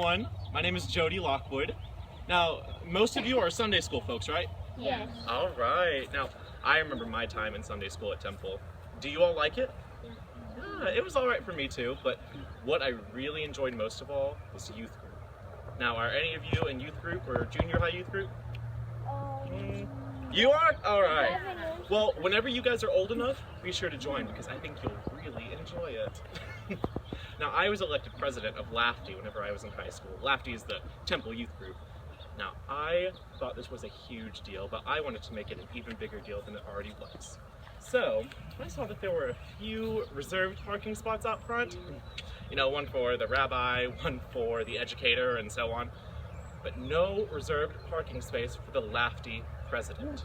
everyone. My name is Jody Lockwood. Now, most of you are Sunday school folks, right? Yes. All right. Now, I remember my time in Sunday school at Temple. Do you all like it? Yeah, it was all right for me too, but what I really enjoyed most of all was youth group. Now, are any of you in youth group or junior high youth group? You are? All right. Well, whenever you guys are old enough, be sure to join because I think you'll really enjoy it. Now, I was elected president of LAFTY whenever I was in high school. LAFTY is the Temple Youth Group. Now, I thought this was a huge deal, but I wanted to make it an even bigger deal than it already was. So, I saw that there were a few reserved parking spots out front. You know, one for the rabbi, one for the educator, and so on. But no reserved parking space for the LAFTY president.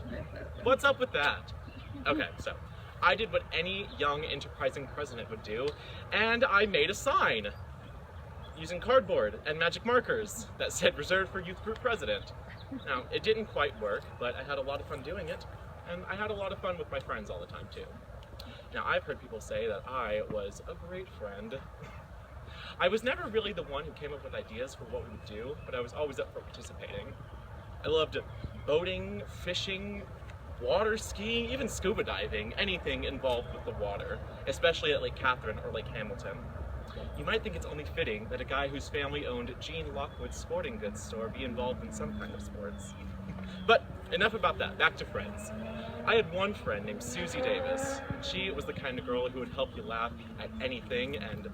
What's up with that? Okay, so I did what any young, enterprising president would do, and I made a sign using cardboard and magic markers that said reserved for youth group president. Now, it didn't quite work, but I had a lot of fun doing it, and I had a lot of fun with my friends all the time too. Now, I've heard people say that I was a great friend. I was never really the one who came up with ideas for what we would do, but I was always up for participating. I loved boating, fishing, water skiing, even scuba diving, anything involved with the water, especially at Lake Catherine or Lake Hamilton. You might think it's only fitting that a guy whose family owned Jody Lockwood's sporting goods store be involved in some kind of sports. But enough about that, back to friends. I had one friend named Susie Davis. She was the kind of girl who would help you laugh at anything and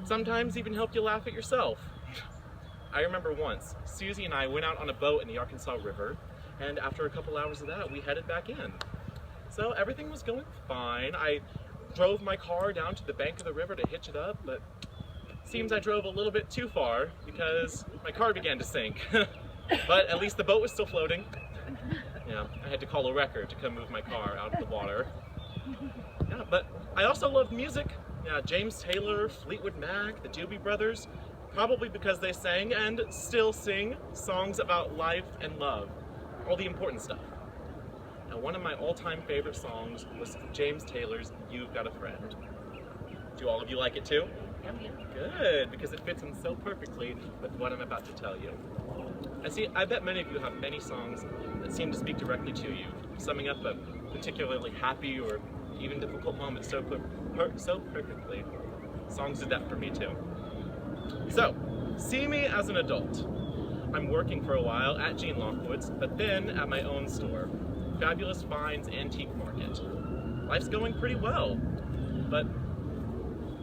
sometimes even help you laugh at yourself. I remember once, Susie and I went out on a boat in the Arkansas River, and after a couple hours of that, we headed back in. So everything was going fine. I drove my car down to the bank of the river to hitch it up, but it seems I drove a little bit too far because my car began to sink. But at least the boat was still floating. Yeah, I had to call a wrecker to come move my car out of the water. Yeah, but I also loved music. Yeah, James Taylor, Fleetwood Mac, the Doobie Brothers, probably because they sang and still sing songs about life and love, all the important stuff. Now, one of my all-time favorite songs was James Taylor's You've Got a Friend. Do all of you like it too? Good, because it fits in so perfectly with what I'm about to tell you. I bet many of you have many songs that seem to speak directly to you, summing up a particularly happy or even difficult moment so perfectly. Songs did that for me too. So, see me as an adult. I'm working for a while at Jody Lockwood's, but then at my own store, Fabulous Finds Antique Market. Life's going pretty well, but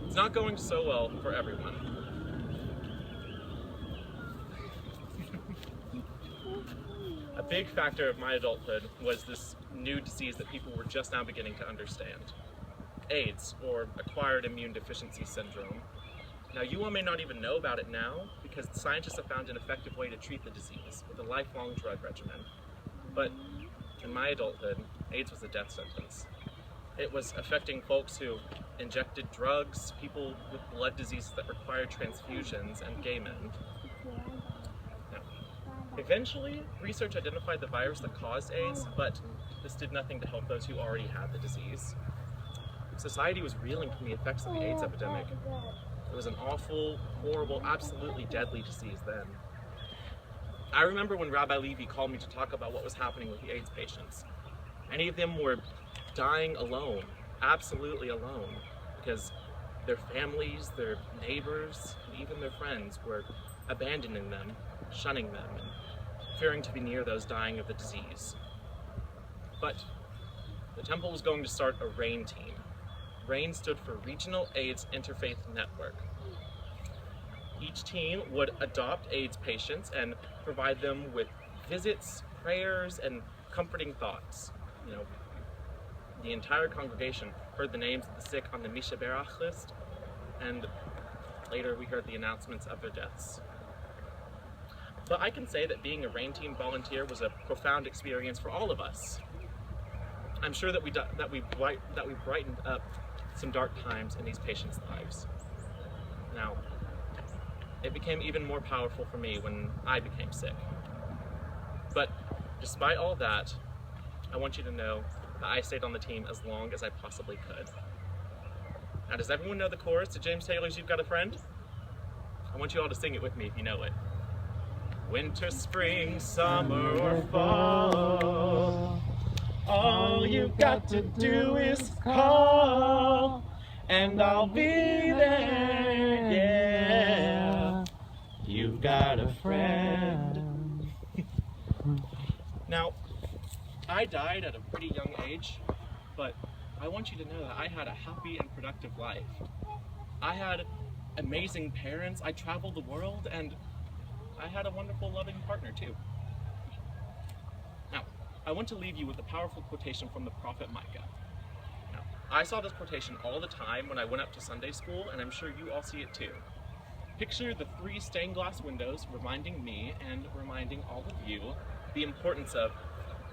it's not going so well for everyone. A big factor of my adulthood was this new disease that people were just now beginning to understand. AIDS, or Acquired Immune Deficiency Syndrome. Now, you all may not even know about it now because scientists have found an effective way to treat the disease with a lifelong drug regimen. But in my adulthood, AIDS was a death sentence. It was affecting folks who injected drugs, people with blood diseases that required transfusions, and gay men. Now, eventually, research identified the virus that caused AIDS, but this did nothing to help those who already had the disease. Society was reeling from the effects of the AIDS epidemic. It was an awful, horrible, absolutely deadly disease then. I remember when Rabbi Levy called me to talk about what was happening with the AIDS patients. Many of them were dying alone, absolutely alone, because their families, their neighbors, and even their friends were abandoning them, shunning them, and fearing to be near those dying of the disease. But the temple was going to start a RAIN team. RAIN stood for Regional AIDS Interfaith Network. Each team would adopt AIDS patients and provide them with visits, prayers, and comforting thoughts. You know, the entire congregation heard the names of the sick on the Misha Berach list, and later we heard the announcements of their deaths. But I can say that being a RAIN team volunteer was a profound experience for all of us. I'm sure that we brightened up some dark times in these patients' lives. Now, it became even more powerful for me when I became sick. But despite all that, I want you to know that I stayed on the team as long as I possibly could. Now, does everyone know the chorus to James Taylor's You've Got a Friend? I want you all to sing it with me if you know it. Winter, spring, summer, or fall, all you've got to do is call, and I'll be there, yeah. You've got a friend. Now, I died at a pretty young age, but I want you to know that I had a happy and productive life. I had amazing parents, I traveled the world, and I had a wonderful, loving partner too. Now, I want to leave you with a powerful quotation from the prophet Micah. Now, I saw this quotation all the time when I went up to Sunday school, and I'm sure you all see it too. Picture the 3 stained glass windows reminding me and reminding all of you the importance of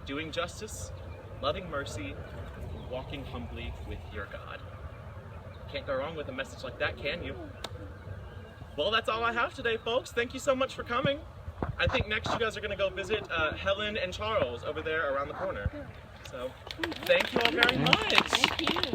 doing justice, loving mercy, and walking humbly with your God. Can't go wrong with a message like that, can you? Well, that's all I have today, folks. Thank you so much for coming. I think next you guys are going to go visit Helen and Charles over there around the corner. So, thank you all very much. Thank you.